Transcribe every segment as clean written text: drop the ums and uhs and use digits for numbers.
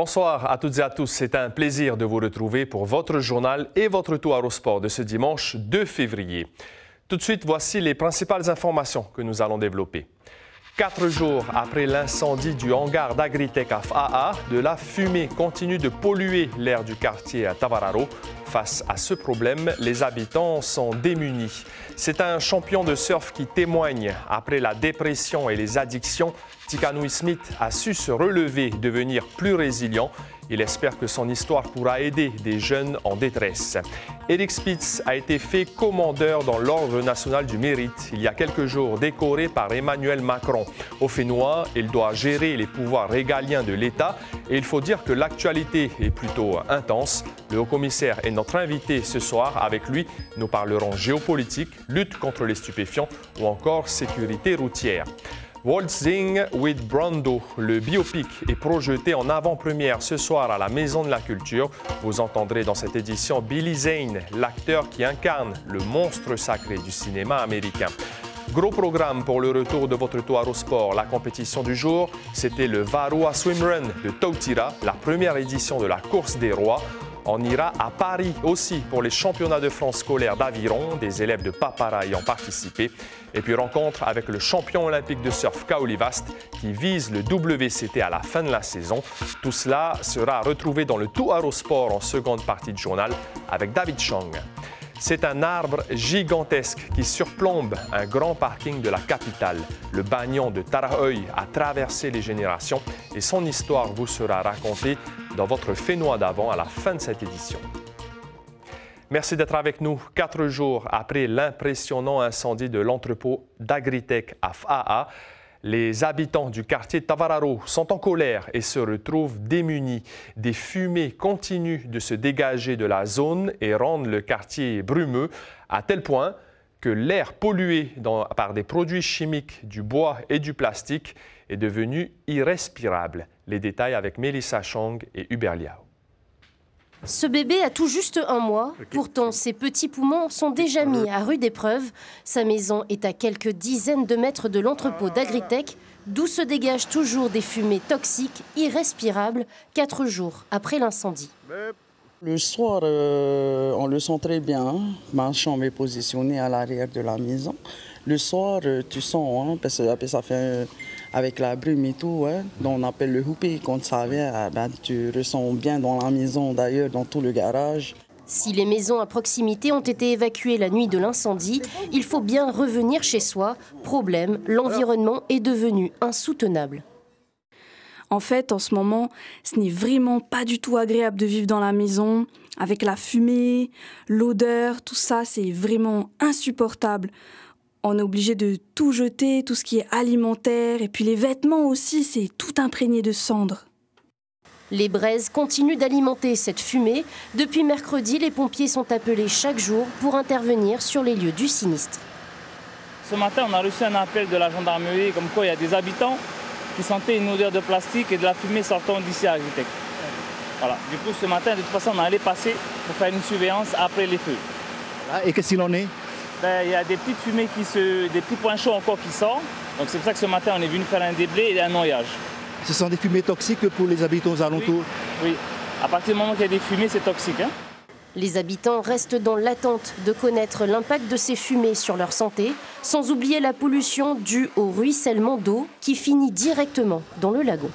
Bonsoir à toutes et à tous. C'est un plaisir de vous retrouver pour votre journal et votre tour au sport de ce dimanche 2 février. Tout de suite, voici les principales informations que nous allons développer. 4 jours après l'incendie du hangar d'Agritech à FAA, de la fumée continue de polluer l'air du quartier à Tavararo. Face à ce problème, les habitants sont démunis. C'est un champion de surf qui témoigne. Après la dépression et les addictions, Tikanouy Smith a su se relever, devenir plus résilient. Il espère que son histoire pourra aider des jeunes en détresse. Eric Spitz a été fait commandeur dans l'Ordre national du mérite il y a quelques jours, décoré par Emmanuel Macron. Au Fénois, il doit gérer les pouvoirs régaliens de l'État et il faut dire que l'actualité est plutôt intense. Le haut-commissaire est notre invité ce soir. Avec lui, nous parlerons géopolitique, lutte contre les stupéfiants ou encore sécurité routière. Waltzing with Brando, le biopic est projeté en avant-première ce soir à la Maison de la Culture. Vous entendrez dans cette édition Billy Zane, l'acteur qui incarne le monstre sacré du cinéma américain. Gros programme pour le retour de votre tour au sport. La compétition du jour, c'était le Varroa Swim Run de Tautira, la première édition de la course des rois. On ira à Paris aussi pour les championnats de France scolaires d'aviron. Des élèves de Papara y ont participé. Et puis rencontre avec le champion olympique de surf Kaoli Vast qui vise le WCT à la fin de la saison. Tout cela sera retrouvé dans le Tour Sport en seconde partie de journal avec David Chong. C'est un arbre gigantesque qui surplombe un grand parking de la capitale. Le bagnon de Tarahoy a traversé les générations et son histoire vous sera racontée dans votre Fénois d'avant à la fin de cette édition. Merci d'être avec nous 4 jours après l'impressionnant incendie de l'entrepôt d'Agritech à FAA. Les habitants du quartier Tavararo sont en colère et se retrouvent démunis. Des fumées continuent de se dégager de la zone et rendent le quartier brumeux, à tel point que l'air pollué par des produits chimiques, du bois et du plastique est devenu irrespirable. Les détails avec Mélissa Chong et Hubert Liao. Ce bébé a tout juste 1 mois. Pourtant, ses petits poumons sont déjà mis à rude épreuve. Sa maison est à quelques dizaines de mètres de l'entrepôt d'Agritech, d'où se dégagent toujours des fumées toxiques, irrespirables, 4 jours après l'incendie. Le soir, on le sent très bien. Ma chambre est positionnée à l'arrière de la maison. Le soir, tu sens, parce que ça fait avec la brume et tout, dont on appelle le houpé. Quand ça vient, tu ressens bien dans la maison, d'ailleurs, dans tout le garage. Si les maisons à proximité ont été évacuées la nuit de l'incendie, il faut bien revenir chez soi. Problème, l'environnement est devenu insoutenable. En fait, en ce moment, ce n'est vraiment pas du tout agréable de vivre dans la maison. Avec la fumée, l'odeur, tout ça, c'est vraiment insupportable. On est obligé de tout jeter, tout ce qui est alimentaire. Et puis les vêtements aussi, c'est tout imprégné de cendres. Les braises continuent d'alimenter cette fumée. Depuis mercredi, les pompiers sont appelés chaque jour pour intervenir sur les lieux du sinistre. Ce matin, on a reçu un appel de la gendarmerie comme quoi il y a des habitants qui sentaient une odeur de plastique et de la fumée sortant d'ici à Agritech. Voilà. Du coup, ce matin, de toute façon, on allait passer pour faire une surveillance après les feux. Et qu'est-ce qu'il en est? Il y a des petites fumées, des petits points chauds encore qui sortent. Donc c'est pour ça que ce matin, on est venu faire un déblai et un noyage. Ce sont des fumées toxiques pour les habitants aux alentours? Oui. À partir du moment qu'il y a des fumées, c'est toxique. Les habitants restent dans l'attente de connaître l'impact de ces fumées sur leur santé, sans oublier la pollution due au ruissellement d'eau qui finit directement dans le lagon.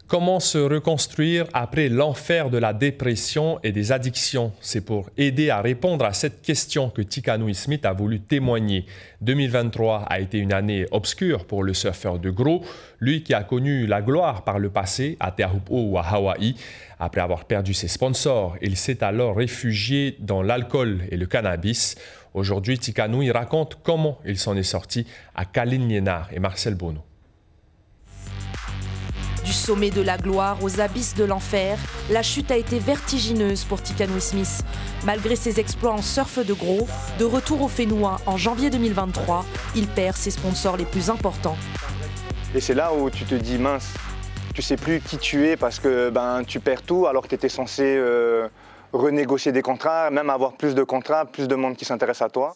Comment se reconstruire après l'enfer de la dépression et des addictions? C'est pour aider à répondre à cette question que Tikanouy Smith a voulu témoigner. 2023 a été une année obscure pour le surfeur de Gros, lui qui a connu la gloire par le passé à Te Ahupu'o ou à Hawaï. Après avoir perdu ses sponsors, il s'est alors réfugié dans l'alcool et le cannabis. Aujourd'hui, Tikanouy raconte comment il s'en est sorti à Kaline Liénard et Marcel Bono. Du sommet de la gloire aux abysses de l'enfer, la chute a été vertigineuse pour Tikanouy Smith. Malgré ses exploits en surf de gros, de retour au Fénois en janvier 2023, il perd ses sponsors les plus importants. Et c'est là où tu te dis mince, tu sais plus qui tu es parce que tu perds tout alors que tu étais censé renégocier des contrats, même avoir plus de contrats, plus de monde qui s'intéresse à toi.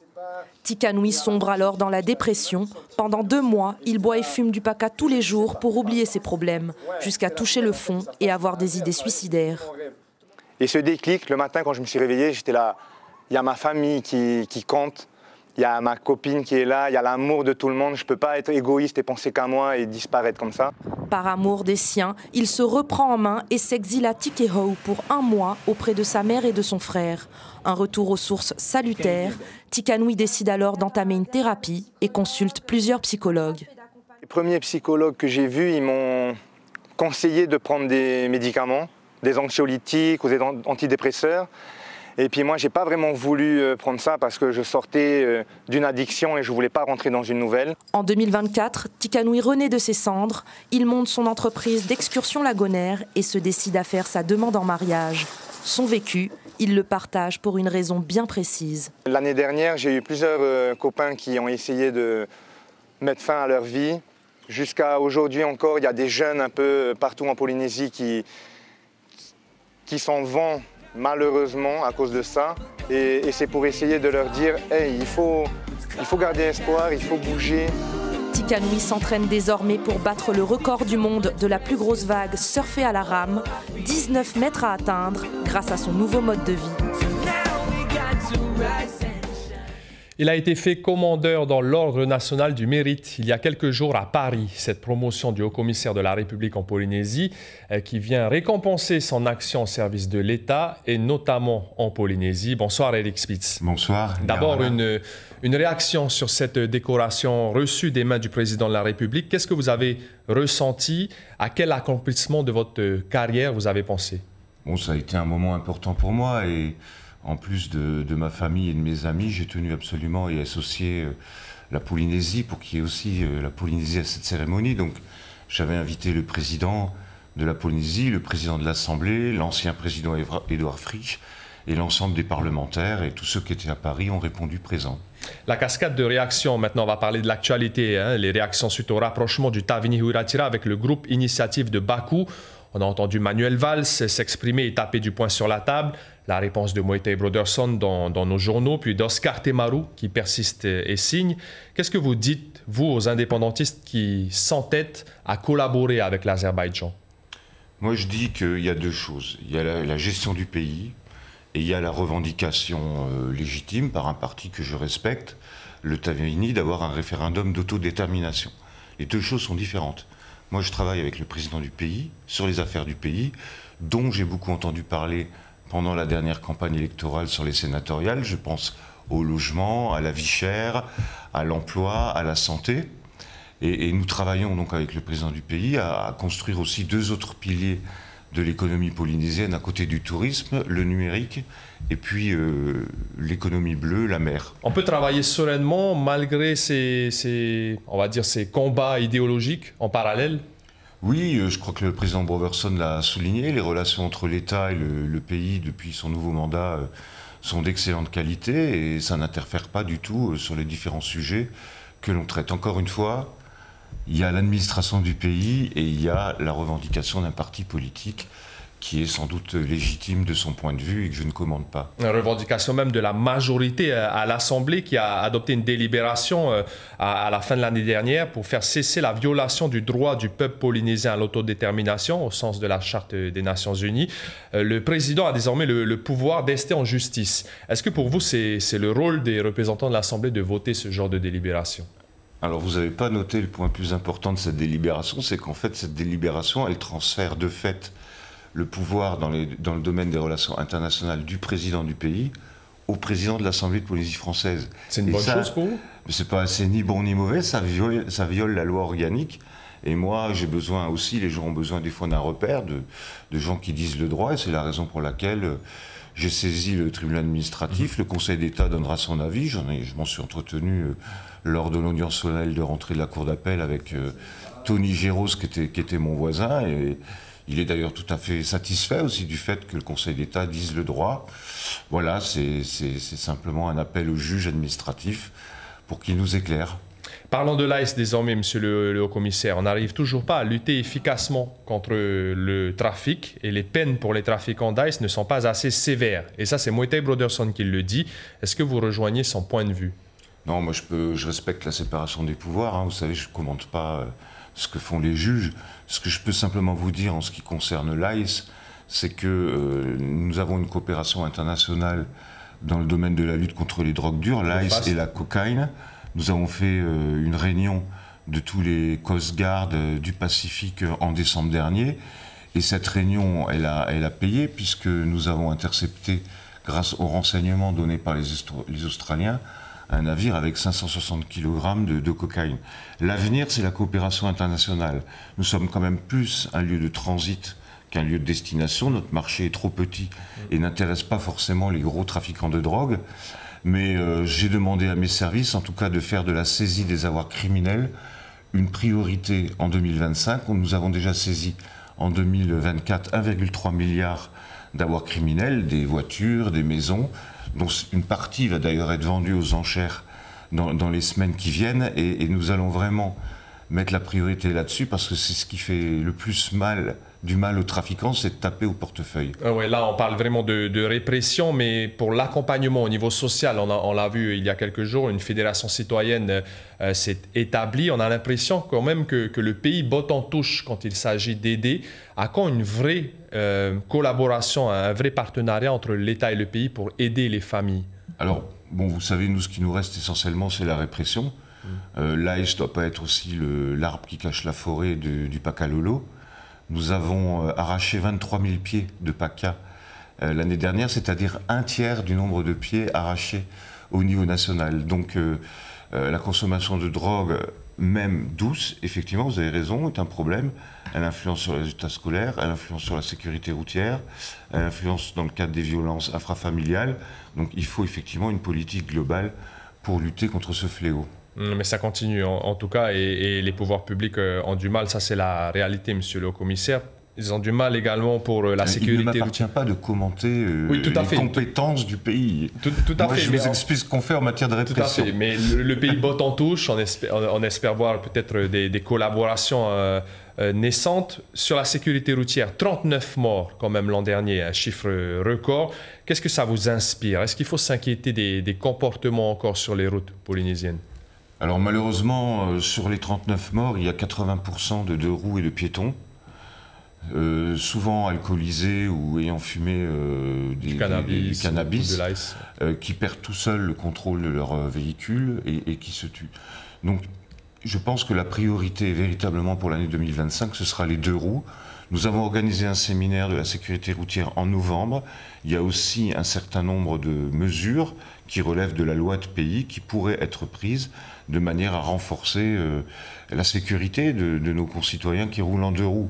Tikanoui sombre alors dans la dépression. Pendant 2 mois, il boit et fume du paca tous les jours pour oublier ses problèmes, jusqu'à toucher le fond et avoir des idées suicidaires. Et ce déclic, le matin quand je me suis réveillé, j'étais là, il y a ma famille qui compte, il y a ma copine qui est là, il y a l'amour de tout le monde, je ne peux pas être égoïste et penser qu'à moi et disparaître comme ça. Par amour des siens, il se reprend en main et s'exile à Tikehau pour 1 mois auprès de sa mère et de son frère. Un retour aux sources salutaire. Tikanoui décide alors d'entamer une thérapie et consulte plusieurs psychologues. Les premiers psychologues que j'ai vus, ils m'ont conseillé de prendre des médicaments, des anxiolytiques ou des antidépresseurs. Et puis moi, je n'ai pas vraiment voulu prendre ça parce que je sortais d'une addiction et je ne voulais pas rentrer dans une nouvelle. En 2024, Tikanoui renaît de ses cendres. Il monte son entreprise d'excursion lagonaire et se décide à faire sa demande en mariage. Son vécu, il le partage pour une raison bien précise. L'année dernière, j'ai eu plusieurs copains qui ont essayé de mettre fin à leur vie. Jusqu'à aujourd'hui encore, il y a des jeunes un peu partout en Polynésie qui s'en vont malheureusement à cause de ça. Et c'est pour essayer de leur dire hey, il faut garder espoir, il faut bouger. Tikanoui s'entraîne désormais pour battre le record du monde de la plus grosse vague surfée à la rame, 19 mètres à atteindre grâce à son nouveau mode de vie. Il a été fait commandeur dans l'Ordre national du mérite il y a quelques jours à Paris. Cette promotion du haut-commissaire de la République en Polynésie qui vient récompenser son action au service de l'État et notamment en Polynésie. Bonsoir Eric Spitz. Bonsoir. D'abord une réaction sur cette décoration reçue des mains du président de la République. Qu'est-ce que vous avez ressenti? À quel accomplissement de votre carrière vous avez pensé? Bon, ça a été un moment important pour moi et en plus de ma famille et de mes amis, j'ai tenu absolument à associer la Polynésie pour qu'il y ait aussi la Polynésie à cette cérémonie. Donc j'avais invité le président de la Polynésie, le président de l'Assemblée, l'ancien président Édouard Fritsch et l'ensemble des parlementaires et tous ceux qui étaient à Paris ont répondu présent. La cascade de réactions, maintenant on va parler de l'actualité, les réactions suite au rapprochement du Tavini Huiraatira avec le groupe Initiative de Bakou. On a entendu Manuel Valls s'exprimer et taper du poing sur la table. La réponse de Moetai Broderson dans nos journaux, puis d'Oscar Temaru qui persiste et signe. Qu'est-ce que vous dites, vous, aux indépendantistes qui s'entêtent à collaborer avec l'Azerbaïdjan? Moi, je dis qu'il y a 2 choses. Il y a la gestion du pays et il y a la revendication légitime par un parti que je respecte, le Tavini, d'avoir un référendum d'autodétermination. Les 2 choses sont différentes. Moi, je travaille avec le président du pays, sur les affaires du pays, dont j'ai beaucoup entendu parler pendant la dernière campagne électorale sur les sénatoriales. Je pense au logement, à la vie chère, à l'emploi, à la santé. Et nous travaillons donc avec le président du pays à construire aussi 2 autres piliers de l'économie polynésienne, à côté du tourisme, le numérique et puis l'économie bleue, la mer. On peut travailler sereinement malgré ces combats idéologiques en parallèle? Oui, je crois que le président Broderson l'a souligné, les relations entre l'État et le pays depuis son nouveau mandat sont d'excellente qualité et ça n'interfère pas du tout sur les différents sujets que l'on traite. Encore une fois, il y a l'administration du pays et il y a la revendication d'un parti politique qui est sans doute légitime de son point de vue et que je ne commande pas. Une revendication même de la majorité à l'Assemblée qui a adopté une délibération à la fin de l'année dernière pour faire cesser la violation du droit du peuple polynésien à l'autodétermination au sens de la Charte des Nations Unies. Le président a désormais le pouvoir d'ester en justice. Est-ce que pour vous, c'est le rôle des représentants de l'Assemblée de voter ce genre de délibération? Alors vous n'avez pas noté le point plus important de cette délibération, c'est qu'en fait cette délibération, elle transfère de fait le pouvoir dans le domaine des relations internationales du président du pays au président de l'Assemblée de Polynésie française. C'est une bonne chose pour vous? C'est pas assez ni bon ni mauvais, ça viole la loi organique. Et moi, j'ai besoin aussi, les gens ont besoin des fois d'un repère, de gens qui disent le droit, et c'est la raison pour laquelle j'ai saisi le tribunal administratif, le Conseil d'État donnera son avis, je m'en suis entretenu lors de l'audience solennelle de rentrée de la Cour d'appel avec Tony Géros qui était mon voisin, et il est d'ailleurs tout à fait satisfait aussi du fait que le Conseil d'État dise le droit. Voilà, c'est simplement un appel au juge administratif pour qu'il nous éclaire. Parlons de l'AIS désormais, monsieur le haut-commissaire. On n'arrive toujours pas à lutter efficacement contre le trafic et les peines pour les trafiquants d'AIS ne sont pas assez sévères. Et ça, c'est Moetai Broderson qui le dit. Est-ce que vous rejoignez son point de vue? Non, moi je respecte la séparation des pouvoirs. Hein. Vous savez, je ne commente pas ce que font les juges. Ce que je peux simplement vous dire en ce qui concerne l'ICE, c'est que nous avons une coopération internationale dans le domaine de la lutte contre les drogues dures, l'ICE et la cocaïne. Nous avons fait une réunion de tous les Coast Guard du Pacifique en décembre dernier. Et cette réunion, elle a payé puisque nous avons intercepté, grâce aux renseignements donnés par les Australiens, un navire avec 560 kg de cocaïne. L'avenir, c'est la coopération internationale. Nous sommes quand même plus un lieu de transit qu'un lieu de destination. Notre marché est trop petit et n'intéresse pas forcément les gros trafiquants de drogue. Mais j'ai demandé à mes services, en tout cas, de faire de la saisie des avoirs criminels une priorité en 2025. Nous avons déjà saisi en 2024 1,3 milliard d'avoirs criminels, des voitures, des maisons, dont une partie va d'ailleurs être vendue aux enchères dans les semaines qui viennent. Et nous allons vraiment mettre la priorité là-dessus parce que c'est ce qui fait le plus du mal aux trafiquants, c'est de taper au portefeuille. Oui, là, on parle vraiment de répression, mais pour l'accompagnement au niveau social, on l'a vu il y a quelques jours, une fédération citoyenne s'est établie. On a l'impression quand même que le pays botte en touche quand il s'agit d'aider. À quand une vraie collaboration, un vrai partenariat entre l'État et le pays pour aider les familles? Alors, bon, vous savez, nous, ce qui nous reste essentiellement, c'est la répression. L'AIS ne doit pas être aussi l'arbre qui cache la forêt du Paca-Lolo. Nous avons arraché 23 000 pieds de PACA l'année dernière, c'est-à-dire un tiers du nombre de pieds arrachés au niveau national. Donc la consommation de drogue, même douce, effectivement, vous avez raison, est un problème. Elle influence sur les résultats scolaires, elle influence sur la sécurité routière, elle influence dans le cadre des violences infrafamiliales. Donc il faut effectivement une politique globale pour lutter contre ce fléau. Mais ça continue en tout cas et les pouvoirs publics ont du mal, ça c'est la réalité, monsieur le haut-commissaire. Ils ont du mal également pour la sécurité. Il ne m'appartient pas de commenter oui, les compétences du pays. Tout à Moi, fait. Je vous explique ce qu'on fait en matière de répression. Tout à fait, mais le pays botte en touche, on espère voir peut-être des collaborations naissantes. Sur la sécurité routière, 39 morts quand même l'an dernier, un chiffre record. Qu'est-ce que ça vous inspire? Est-ce qu'il faut s'inquiéter des comportements encore sur les routes polynésiennes? Alors malheureusement, sur les 39 morts, il y a 80% de deux roues et de piétons, souvent alcoolisés ou ayant fumé du cannabis ou de l'ice. Qui perdent tout seuls le contrôle de leur véhicule et qui se tuent. Donc je pense que la priorité véritablement pour l'année 2025, ce sera les deux roues. Nous avons organisé un séminaire de la sécurité routière en novembre. Il y a aussi un certain nombre de mesures qui relèvent de la loi de pays qui pourraient être prises de manière à renforcer la sécurité de nos concitoyens qui roulent en deux roues.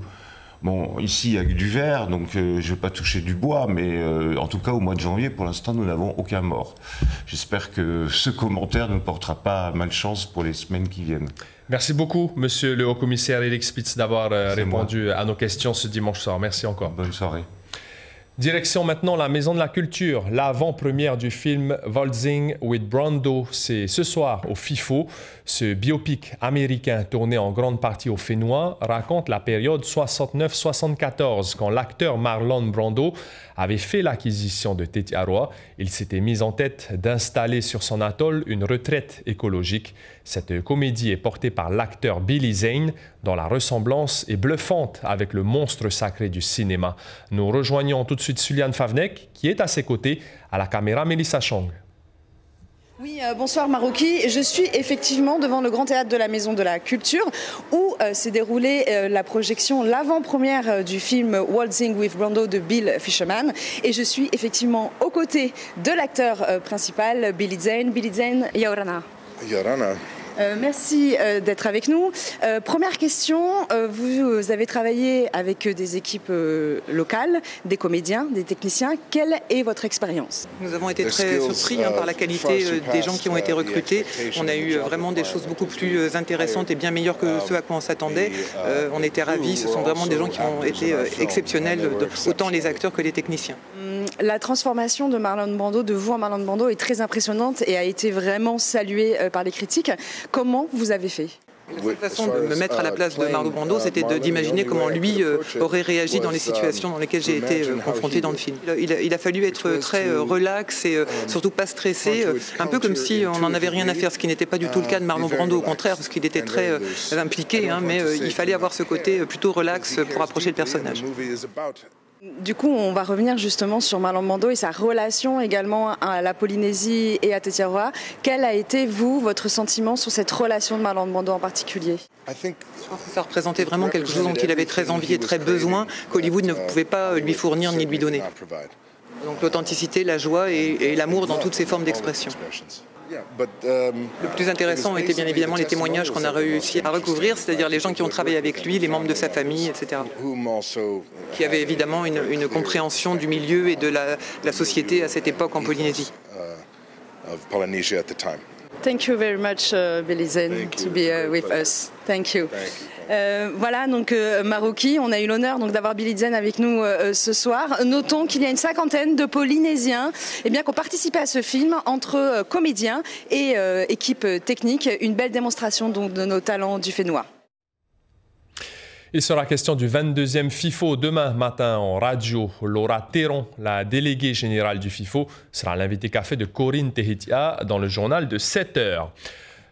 Bon, ici, il y a du verre, donc je ne vais pas toucher du bois, mais en tout cas, au mois de janvier, pour l'instant, nous n'avons aucun mort. J'espère que ce commentaire ne portera pas malchance pour les semaines qui viennent. Merci beaucoup, monsieur le haut-commissaire Eric Spitz, d'avoir répondu à nos questions ce dimanche soir. Merci encore. Bonne soirée. Direction maintenant la Maison de la Culture, l'avant-première du film Waltzing with Brando. C'est ce soir au FIFO. Ce biopic américain tourné en grande partie au Fénois raconte la période 69-74 quand l'acteur Marlon Brando avait fait l'acquisition de Tetiaroa. Il s'était mis en tête d'installer sur son atoll une retraite écologique. Cette comédie est portée par l'acteur Billy Zane, dont la ressemblance est bluffante avec le monstre sacré du cinéma. Nous rejoignons tout de suite Suliane Favnek, qui est à ses côtés, à la caméra Mélissa Chong. Oui, bonsoir Maroki. Je suis effectivement devant le Grand Théâtre de la Maison de la Culture où s'est déroulée la projection, l'avant-première du film Waltzing with Brando de Bill Fisherman. Et je suis effectivement aux côtés de l'acteur principal, Billy Zane. Billy Zane, Yaorana. Yaorana. Merci d'être avec nous. Première question, vous avez travaillé avec des équipes locales, des comédiens, des techniciens. Quelle est votre expérience? Nous avons été très surpris par la qualité des gens qui ont été recrutés. On a eu vraiment des choses beaucoup plus intéressantes et bien meilleures que ce à quoi on s'attendait. On était ravis, ce sont vraiment des gens qui ont été exceptionnels, autant les acteurs que les techniciens. La transformation de Marlon Brando, de vous en Marlon Brando, est très impressionnante et a été vraiment saluée par les critiques. Comment vous avez fait? La seule façon de me mettre à la place de Marlon Brando, c'était d'imaginer comment lui aurait réagi dans les situations dans lesquelles j'ai été confronté dans le film. Il a fallu être très relax et surtout pas stressé, un peu comme si on n'en avait rien à faire, ce qui n'était pas du tout le cas de Marlon Brando, au contraire, parce qu'il était très impliqué, mais il fallait avoir ce côté plutôt relax pour approcher le personnage. Du coup, on va revenir justement sur Marlon Brando et sa relation également à la Polynésie et à Tetiaroa. Quel a été, vous, votre sentiment sur cette relation de Marlon Brando en particulier? Je pense que ça représentait vraiment quelque chose dont il avait très envie et très besoin, qu'Hollywood ne pouvait pas lui fournir ni lui donner. Donc l'authenticité, la joie et l'amour dans toutes ses formes d'expression. Le plus intéressant était bien évidemment les témoignages qu'on a réussi à recouvrir, c'est-à-dire les gens qui ont travaillé avec lui, les membres de sa famille, etc. Qui avaient évidemment une compréhension du milieu et de la société à cette époque en Polynésie. Thank you very much, Billy Zane, to be with us. Thank you. Voilà, donc Maroki, on a eu l'honneur d'avoir Billy Zane avec nous ce soir. Notons qu'il y a une 50aine de Polynésiens qui ont participé à ce film, entre comédiens et équipe technique. Une belle démonstration donc, de nos talents du Fénois. Il sera question du 22e FIFO demain matin en radio. Laura Théron, la déléguée générale du FIFO, sera l'invité café de Corinne Tehitia dans le journal de 7 heures.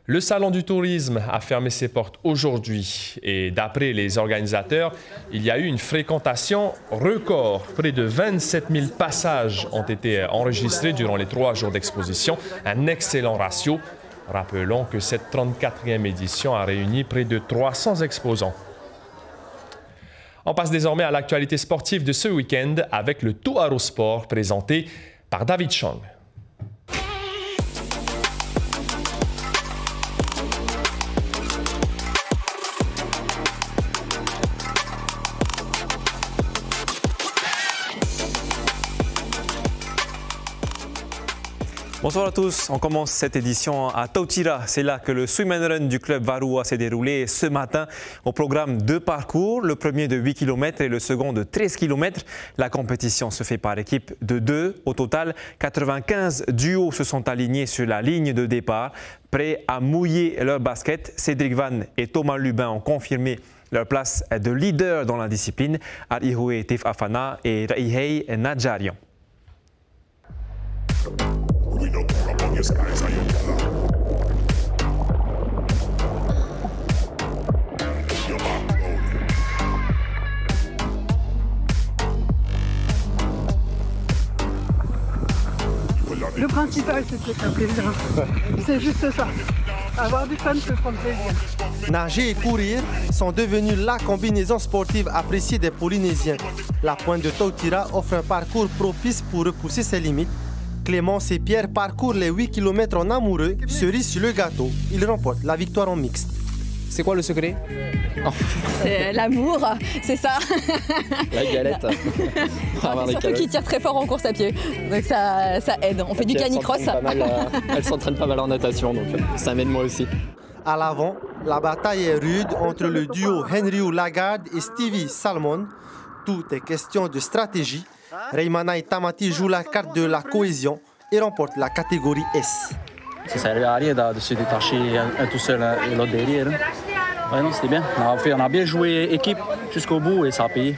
Le Salon du tourisme a fermé ses portes aujourd'hui et d'après les organisateurs, il y a eu une fréquentation record. Près de 27 000 passages ont été enregistrés durant les 3 jours d'exposition, un excellent ratio. Rappelons que cette 34e édition a réuni près de 300 exposants. On passe désormais à l'actualité sportive de ce week-end avec le Tuaro Sport présenté par David Chong. Bonsoir à tous, on commence cette édition à Tautira. C'est là que le swim and run du club Varua s'est déroulé ce matin. Au programme 2 parcours, le premier de 8 km et le second de 13 km. La compétition se fait par équipe de 2. Au total, 95 duos se sont alignés sur la ligne de départ. Prêts à mouiller leur basket, Cédric Van et Thomas Lubin ont confirmé leur place de leader dans la discipline. Arihue Tif Afana et Raihei Nadjarian. Le principal, c'est de se faire plaisir. C'est juste ça. Avoir du fun, se prendre plaisir. Nager et courir sont devenus la combinaison sportive appréciée des Polynésiens. La pointe de Tautira offre un parcours propice pour repousser ses limites. Clémence et Pierre parcourent les 8 km en amoureux, cerise sur le gâteau. Ils remportent la victoire en mixte. C'est quoi le secret? C'est l'amour, c'est ça. La galette. C'est surtout qu'ils tirent très fort en course à pied, donc ça aide. On fait du canicross. Elle s'entraîne pas mal en natation, donc ça m'aide moi aussi. À l'avant, la bataille est rude entre le duo Henryu Lagarde et Stevie Salmon. Tout est question de stratégie. Reimana et Tamati jouent la carte de la cohésion et remportent la catégorie S. Ça ne servait à rien de se détacher un tout seul et l'autre derrière. Ouais, non, c'était bien. On a bien joué équipe jusqu'au bout et ça a payé.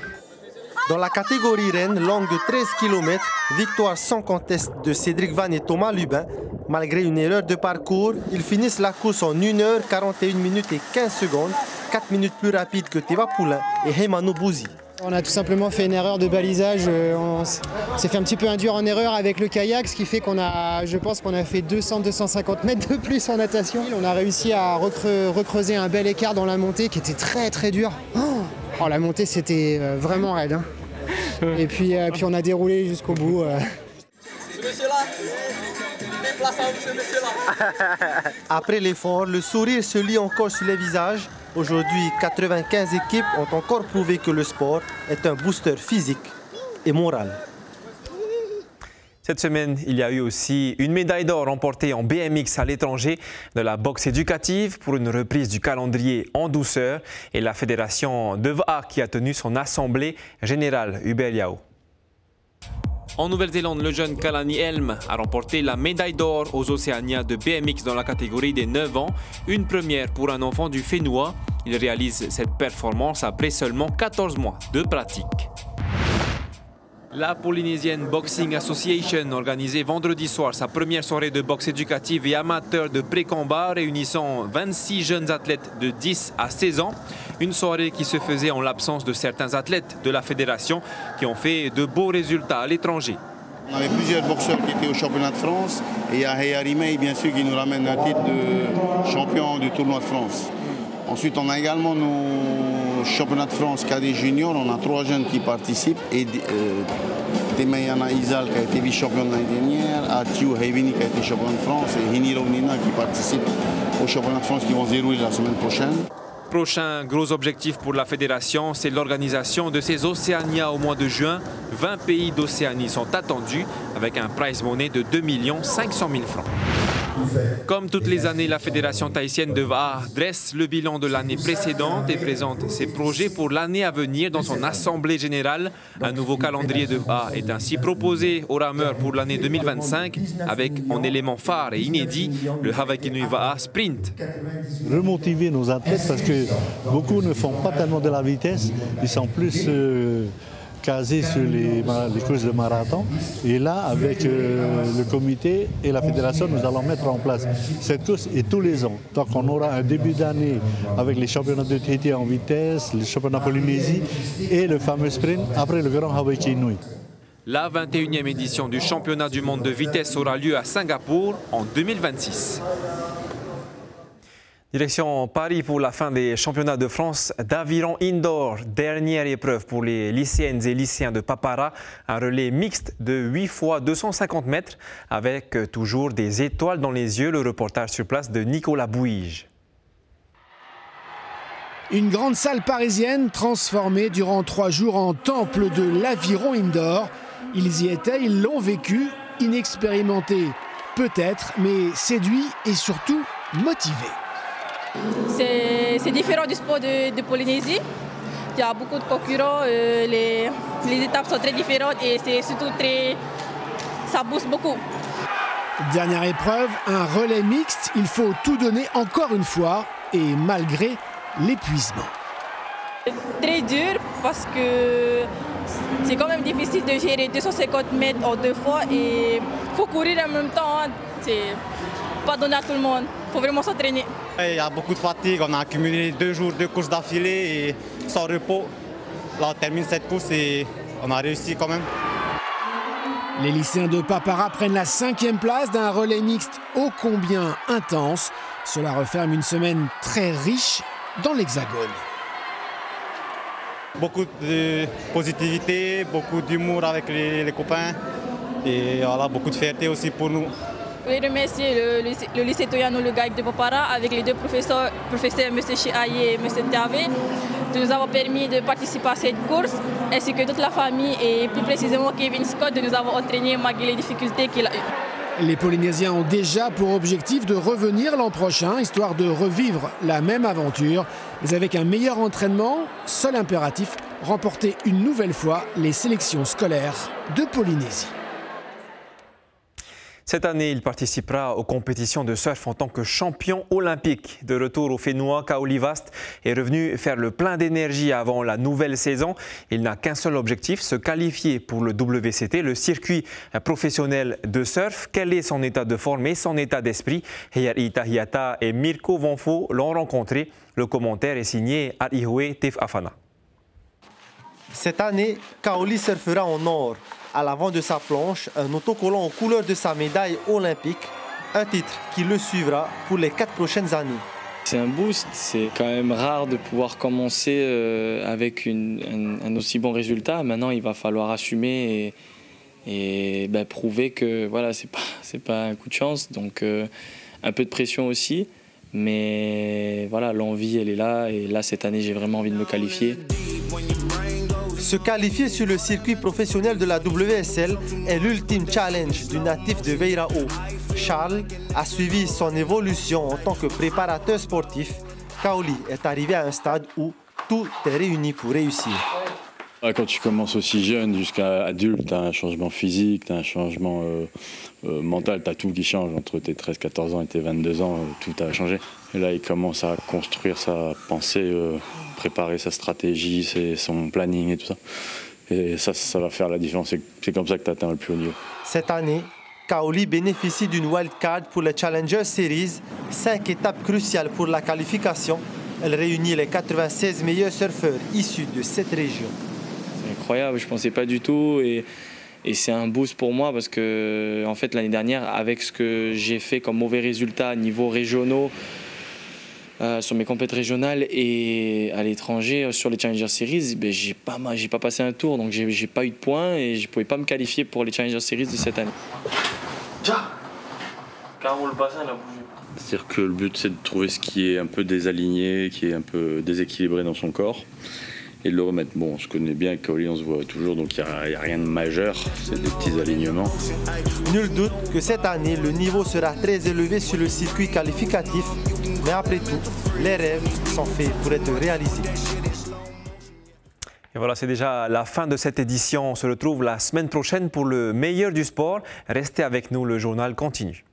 Dans la catégorie reine, longue de 13 km, victoire sans conteste de Cédric Van et Thomas Lubin. Malgré une erreur de parcours, ils finissent la course en 1h, 41 minutes et 15 secondes, 4 minutes plus rapide que Teva Poulain et Heimano Bouzi. On a tout simplement fait une erreur de balisage, on s'est fait un petit peu induire en erreur avec le kayak, ce qui fait je pense qu'on a fait 200-250 mètres de plus en natation. On a réussi à recreuser un bel écart dans la montée qui était très très dur. Oh, la montée c'était vraiment raide. Hein. Et puis on a déroulé jusqu'au bout. Après l'effort, le sourire se lit encore sur les visages. Aujourd'hui, 95 équipes ont encore prouvé que le sport est un booster physique et moral. Cette semaine, il y a eu aussi une médaille d'or remportée en BMX à l'étranger de la boxe éducative pour une reprise du calendrier en douceur et la fédération de VA qui a tenu son assemblée générale. Hubert Yao. En Nouvelle-Zélande, le jeune Kalani Helm a remporté la médaille d'or aux Océania de BMX dans la catégorie des 9 ans, une première pour un enfant du Fénois. Il réalise cette performance après seulement 14 mois de pratique. La Polynesian Boxing Association organisait vendredi soir sa première soirée de boxe éducative et amateur de pré-combat réunissant 26 jeunes athlètes de 10 à 16 ans. Une soirée qui se faisait en l'absence de certains athlètes de la fédération qui ont fait de beaux résultats à l'étranger. On avait plusieurs boxeurs qui étaient au championnat de France et il y a Heyari May, bien sûr, qui nous ramène un titre de champion du tournoi de France. Ensuite, on a également nos championnats de France cadets juniors. On a 3 jeunes qui participent. Et Temayana Izal qui a été vice-champion l'année dernière, Atiu Hevini qui a été champion de France et Hiniro Nina qui participe au championnat de France qui vont se dérouler la semaine prochaine. Prochain gros objectif pour la fédération, c'est l'organisation de ces Océania au mois de juin. 20 pays d'Océanie sont attendus avec un prize money de 2 500 000 francs. Comme toutes les années, la Fédération tahitienne de VAA dresse le bilan de l'année précédente et présente ses projets pour l'année à venir dans son assemblée générale. Un nouveau calendrier de VAA est ainsi proposé aux rameurs pour l'année 2025 avec en élément phare et inédit le Havakinui VAA Sprint. Remotiver nos athlètes parce que beaucoup ne font pas tellement de la vitesse, ils sont plus casés sur les courses de marathon. Et là, avec le comité et la fédération, nous allons mettre en place cette course et tous les ans. Donc on aura un début d'année avec les championnats de Tahiti en vitesse, le championnat Polynésie et le fameux sprint après le Grand Hawaii Nui. La 21e édition du championnat du monde de vitesse aura lieu à Singapour en 2026. Direction Paris pour la fin des championnats de France d'aviron indoor. Dernière épreuve pour les lycéennes et lycéens de Papara. Un relais mixte de 8 fois 250 mètres avec toujours des étoiles dans les yeux. Le reportage sur place de Nicolas Bouige. Une grande salle parisienne transformée durant 3 jours en temple de l'aviron indoor. Ils y étaient, ils l'ont vécu, inexpérimentés peut-être, mais séduits et surtout motivés. C'est différent du sport de Polynésie. Il y a beaucoup de concurrents, les étapes sont très différentes et c'est surtout ça booste beaucoup. Dernière épreuve, un relais mixte. Il faut tout donner encore une fois et malgré l'épuisement. Très dur parce que c'est quand même difficile de gérer 250 mètres en 2 fois et il faut courir en même temps. C'est pas donné à tout le monde. Il faut vraiment s'entraîner. Il y a beaucoup de fatigue. On a accumulé 2 jours de course d'affilée et sans repos. Là, on termine cette course et on a réussi quand même. Les lycéens de Papara prennent la 5e place d'un relais mixte ô combien intense. Cela referme une semaine très riche dans l'Hexagone. Beaucoup de positivité, beaucoup d'humour avec les copains et voilà, beaucoup de fierté aussi pour nous. Je voulais remercier le lycée Toyano Le Gaïc de Papara avec les 2 professeurs M. Chiaye et M. Tavé, de nous avoir permis de participer à cette course, ainsi que toute la famille et plus précisément Kevin Scott de nous avoir entraînés malgré les difficultés qu'il a eues. Les Polynésiens ont déjà pour objectif de revenir l'an prochain, histoire de revivre la même aventure, mais avec un meilleur entraînement, seul impératif, remporter une nouvelle fois les sélections scolaires de Polynésie. Cette année, il participera aux compétitions de surf en tant que champion olympique. De retour au Fénois, Kaoli Vast est revenu faire le plein d'énergie avant la nouvelle saison. Il n'a qu'un seul objectif, se qualifier pour le WCT, le circuit professionnel de surf. Quel est son état de forme et son état d'esprit? Heyari Tahiata et Mirko Vonfo l'ont rencontré. Le commentaire est signé Arihue Tef Afana. Cette année, Kaoli surfera en or. À l'avant de sa planche, un autocollant aux couleurs de sa médaille olympique, un titre qui le suivra pour les 4 prochaines années. C'est un boost, c'est quand même rare de pouvoir commencer avec un aussi bon résultat. Maintenant, il va falloir assumer et prouver que voilà, c'est pas un coup de chance, donc un peu de pression aussi. Mais voilà, l'envie, elle est là, et là, cette année, j'ai vraiment envie de me qualifier. Se qualifier sur le circuit professionnel de la WSL est l'ultime challenge du natif de Veirao. Charles a suivi son évolution en tant que préparateur sportif. Kaoli est arrivé à un stade où tout est réuni pour réussir. Quand tu commences aussi jeune jusqu'à adulte, tu as un changement physique, tu as un changement mental, tu as tout qui change. Entre tes 13-14 ans et tes 22 ans, tout a changé. Et là, il commence à construire sa pensée, préparer sa stratégie, son planning et tout ça. Et ça va faire la différence. C'est comme ça que tu atteins le plus haut niveau. Cette année, Kaoli bénéficie d'une wildcard pour le Challenger Series, 5 étapes cruciales pour la qualification. Elle réunit les 96 meilleurs surfeurs issus de cette région. C'est incroyable, je ne pensais pas du tout et c'est un boost pour moi parce que en fait, l'année dernière, avec ce que j'ai fait comme mauvais résultats à niveau régionaux, sur mes compétitions régionales et à l'étranger sur les Challenger Series, ben, j'ai pas passé un tour, donc j'ai pas eu de points et je pouvais pas me qualifier pour les Challenger Series de cette année. Carrément le bassin là bougé. C'est-à-dire que le but c'est de trouver ce qui est un peu désaligné, qui est un peu déséquilibré dans son corps et de le remettre. Bon, on se connaît bien avec Kaoli, on se voit toujours, donc il n'y a rien de majeur, c'est des petits alignements. Nul doute que cette année, le niveau sera très élevé sur le circuit qualificatif. Mais après tout, les rêves sont faits pour être réalisés. Et voilà, c'est déjà la fin de cette édition. On se retrouve la semaine prochaine pour le meilleur du sport. Restez avec nous, le journal continue.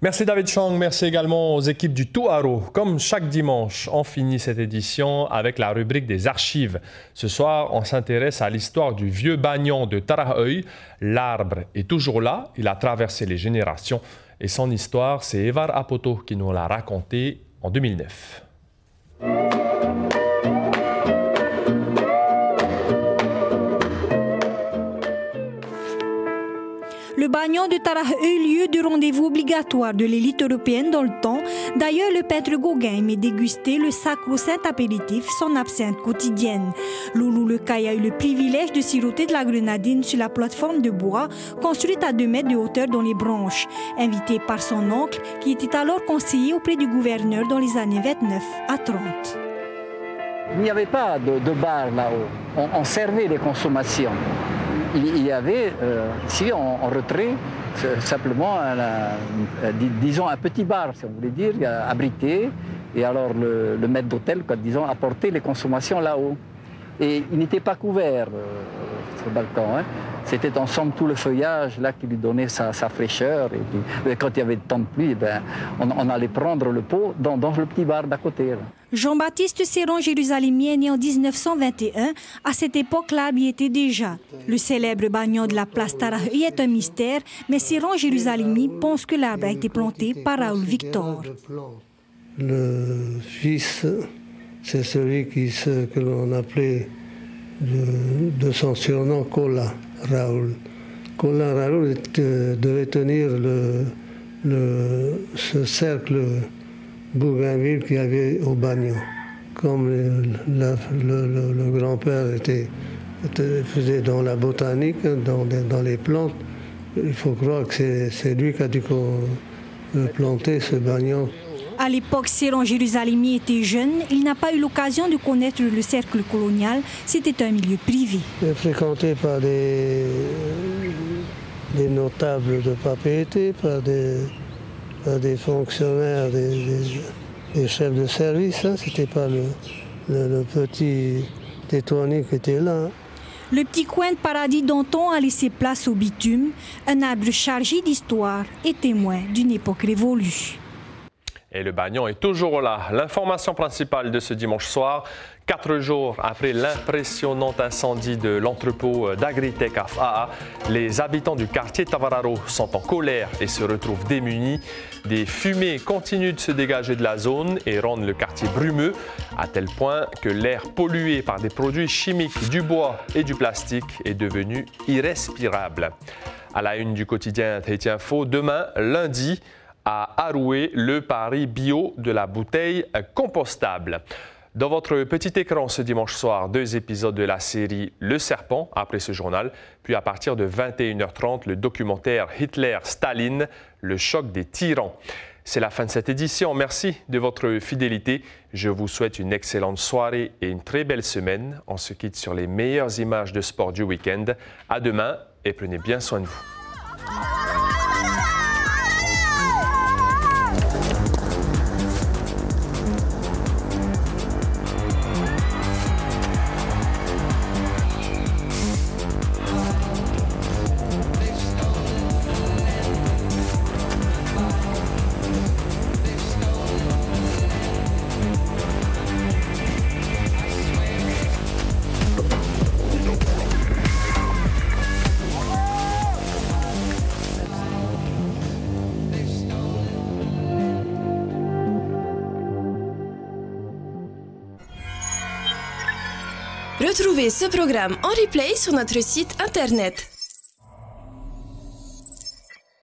Merci David Chang, merci également aux équipes du Touaro. Comme chaque dimanche, on finit cette édition avec la rubrique des archives. Ce soir, on s'intéresse à l'histoire du vieux bagnon de Taraheuil. L'arbre est toujours là, il a traversé les générations et son histoire, c'est Evar Apoto qui nous l'a raconté en 2009. Le bagnon de Taraheuil, lieu de rendez-vous obligatoire de l'élite européenne dans le temps. D'ailleurs, le peintre Gauguin aimait déguster le sacro-saint apéritif, son absinthe quotidienne. Loulou Lecaille a eu le privilège de siroter de la grenadine sur la plateforme de bois, construite à 2 mètres de hauteur dans les branches. Invité par son oncle, qui était alors conseiller auprès du gouverneur dans les années 29 à 30. Il n'y avait pas de bar là-haut. On servait les consommations. Il y avait ici en retrait simplement disons un petit bar, si on voulait dire, abrité, et alors le maître d'hôtel, disons, apportait les consommations là-haut. Et il n'était pas couvert, ce balcon. Hein. C'était ensemble tout le feuillage là qui lui donnait sa fraîcheur. Et puis, quand il y avait tant de pluie, on allait prendre le pot dans le petit bar d'à côté. Là. Jean-Baptiste Serron Jérusalemi est né en 1921. À cette époque, l'arbre y était déjà. Le célèbre bagnon de la place Taraheuil est un mystère, mais Serron Jérusalemi pense que l'arbre a été planté par Raoul Victor. Le fils, c'est celui que l'on appelait de son surnom Kola Raoul. Kola Raoul devait tenir ce cercle bougainville qu'il y avait au bagnon. Comme le grand-père faisait dans la botanique, dans les plantes, il faut croire que c'est lui qui a dû planter ce bagnon. À l'époque, Serron Jérusalemi était jeune. Il n'a pas eu l'occasion de connaître le cercle colonial. C'était un milieu privé. Il est fréquenté par des notables de papeterie, par des fonctionnaires, des chefs de service. Hein. C'était pas le petit tétouanier qui était là. Le petit coin de paradis d'Anton a laissé place au bitume, un arbre chargé d'histoire et témoin d'une époque révolue. Et le bagnon est toujours là. L'information principale de ce dimanche soir, 4 jours après l'impressionnant incendie de l'entrepôt d'Agritech à Fa'a, les habitants du quartier Tavararo sont en colère et se retrouvent démunis. Des fumées continuent de se dégager de la zone et rendent le quartier brumeux, à tel point que l'air pollué par des produits chimiques, du bois et du plastique est devenu irrespirable. À la une du quotidien Tahiti Info, demain, lundi, à Aroué, le pari bio de la bouteille compostable. Dans votre petit écran ce dimanche soir, 2 épisodes de la série Le Serpent, après ce journal, puis à partir de 21h30, le documentaire Hitler-Staline, le choc des tyrans. C'est la fin de cette édition. Merci de votre fidélité. Je vous souhaite une excellente soirée et une très belle semaine. On se quitte sur les meilleures images de sport du week-end. À demain et prenez bien soin de vous. Retrouvez ce programme en replay sur notre site internet